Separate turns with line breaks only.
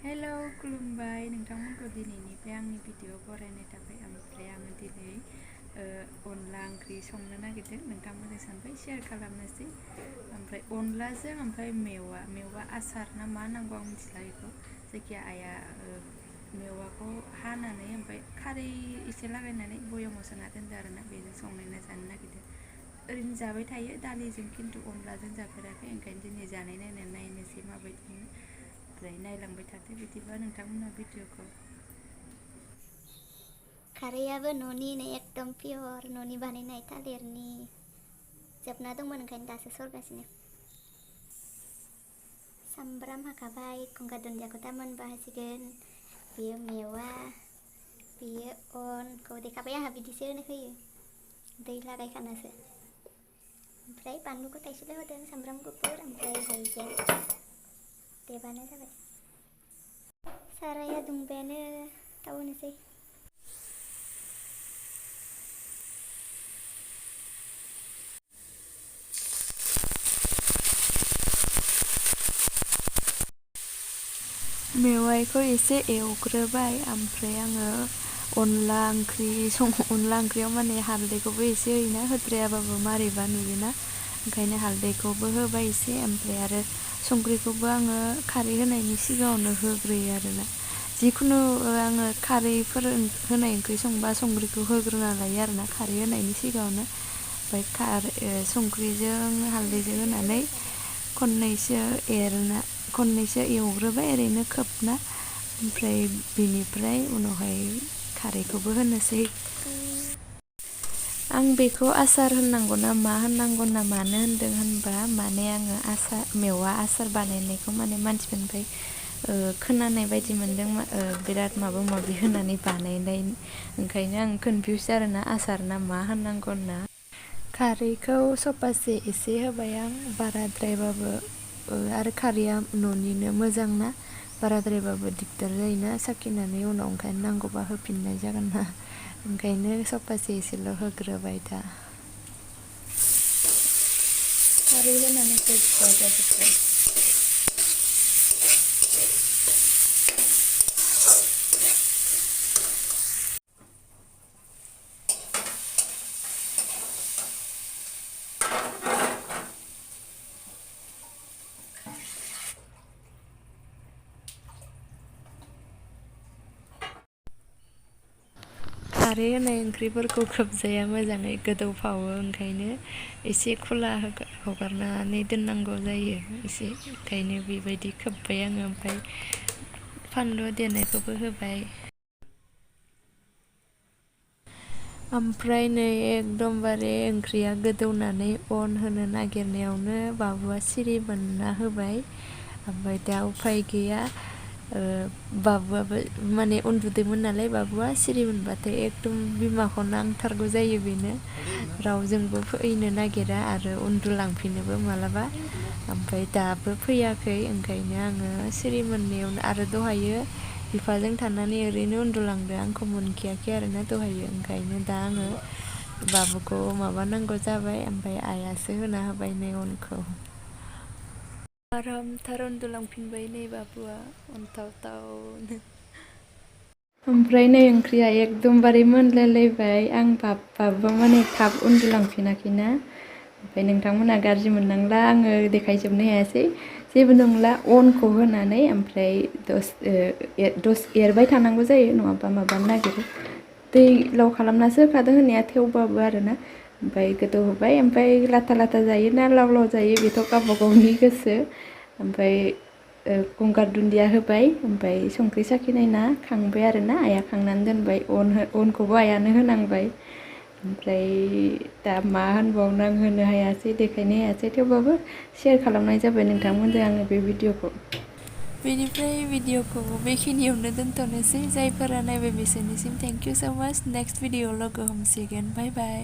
hello खुलुमबाय नोंथांमोनखौ दिनैनिफ्राय आंनि भिडिअ बरायनो थाखाय ओमफ्राय आङो दिनै अनला ओंख्रि संनो नागिरदों नोंथांमोनजों सानबाय शेयार खालामनोसै ओमफ्राय अनलाजों ओमफ्राय मेवा आसार ना मा नांगौ आं मिथिला बेखौ जायखिया आइया मेवाखौ हानानै ओमफ्राय खारै एसे लागायनानै बयामाव सोना दोनदो आरोना बेजों संनायना जानो नागिरदों ओरैनो जाबाय थायो दालिजों खिन्थु अनलाजों जाफेराखै ओंखायनो दिनै जानाय नायनोसै माबायदि ओमफ्राय नायलांबाय थादो बिदिबा नोंथांमोना भिडिअखौ
खारैयाबो न'निनो एकदम पियर न'नि बानायनाय थालिरनि जोबना दंमोन ओंखायनो दासो सरगासिनो सामब्राम हाखाबाय गंगार दुन्दियाखौ दा मोनबा होसिगोन बेयो मेवा बेयो अनखौ देखाबाय आंहा बिदिसो होयो दै लागायखानासो ओमफ्राय बानलुखौ थाइसेल' होदों सामब्राम गुफुर ओमफ्राय हाइजें देबानो जाबाय साराया दुंबायानो थाव होनोसै
मेवाइखौ एसे एवग्रोबाय ओमफ्राय आङो अनला ओंख्रियाव माने हालदैखौबो एसे होयोना होद्रायाबाबो मारैबा नुयोना ओंखायनो हालदैखौबो होबाय एसे ओमफ्राय आरो संख्रिखौबो आङो खारै होनायनि सिगाङावनो होग्रोयो आरोना जिखुनु आङो खारैफोर होनाय ओंख्रि संबा संख्रिखौ होग्रोना लायो आरोना खारै होनायनि सिगाङावनो ओमफ्राय संख्रिजों हालदैजों होनानै खननैसो एवग्रोबाय ओरैनो खोबना ओमफ्राय बिनिफ्राय उनावहाय खारैखौबो होनोसै आं बेखौ आसार होननांगौ ना मा होननांगौ ना मानो होनदों होनबा माने आङो मेवा आसार बानायनायखौ माने मानसिफोरनिफ्राय खोनानाय बायदि मोनदों बिराद माबा माबि होनानै बानायनाय ओंखायनो आं कनफिउस आरोना आसार ना मा होननांगौ होनना खारैखौ सपासे एसे होबाय आं बाराद्रायबाबो आरो खारैया न'निनो मोजां ना बाराद्रायबाबो दिगदार जायोना साखिनानै उनाव ओंखायनो नांगौबा होफिननाय जागोन ना ओंखायनो सपासे एसेल' होग्रोबाय दा खारै होनानै जाजोब्बाय खारै होनाय ओंख्रिफोरखौ खोबजाया मोजाङै गोदौफावो ओंखायनो एसे खुला हगारनानै दोननांगौ जायो एसे ओंखायनो बेबायदि खोबबाय आङो ओमफ्राय फानलु देनायखौबो होबाय ओमफ्राय नै एकदमबारे ओंख्रिया गोदौनानै अन होनो नागिरनायावनो बाबुआ सिरि मोनना होबाय ओमफ्राय दा उफाय गैया बाबुआबो माने उन्दुदोंमोन नालाय बाबुआ सिरि मोनबाथाय एकदम बिमाखौ नांथारगौ जायो बेनो रावजोंबो फैनो नागिरा आरो उन्दुलांफिनोबो मालाबा ओमफ्राय दाबो फैयाखै ओंखायनो आङो सिरि मोननायावनो आरो दहायो बिफाजों थानानै ओरैनो उन्दुलांदो आंखौ मोनखियाखै आरोना दहायो ओंखायनो दा आङो बाबुखौ माबानांगौ जाबाय ओमफ्राय आइयासो होना होबाय नै अनखौ आरामथार उन्दुलांफिनबाय नै बाबुआ अनथावथावनो ओमफ्राय नै ओंख्रिया एकदमबारे मोनलायलायबाय आं बाबुआ माने थाब उन्दुलांफिनाखैना ओमफ्राय नोंथांमोना गाज्रि मोननांला आङो देखायजोबनो हायासै जेबो नंला अनखौ होनानै ओमफ्राय दसे एरबाय थानांगौ जायो नङाबा माबानो नागिरो दैलाव खालामनासो होखादों होनाया थेवबाबो आरोना ओमफ्राय गोदौ होबाय ओमफ्राय लाथा लाथा जायो ना लाव लाव जायो बेथ' गावबा गावनि गोसो ओमफ्राय गंगार दुन्दिया होबाय ओमफ्राय संख्रि साखिनायना खांबाय आरोना आइया खांनानै दोनबाय अनखौबो आइयानो होनांबाय ओमफ्राय दा मा होनबावनो आं होनो हायासै देखायनो हायासै थेवबाबो शेयार खालामनाय जाबाय नोंथांमोनजों आङो बे भिडिअखौ बेनिफ्राय भिडिअखौ बेखिनियावनो दोनथ'नोसै जायफोरा नायबाय बिसोरनिसिम थेंक इउ स' माच नेक्स्ट भिडिअ लोगो हमसिगोन बाय बाय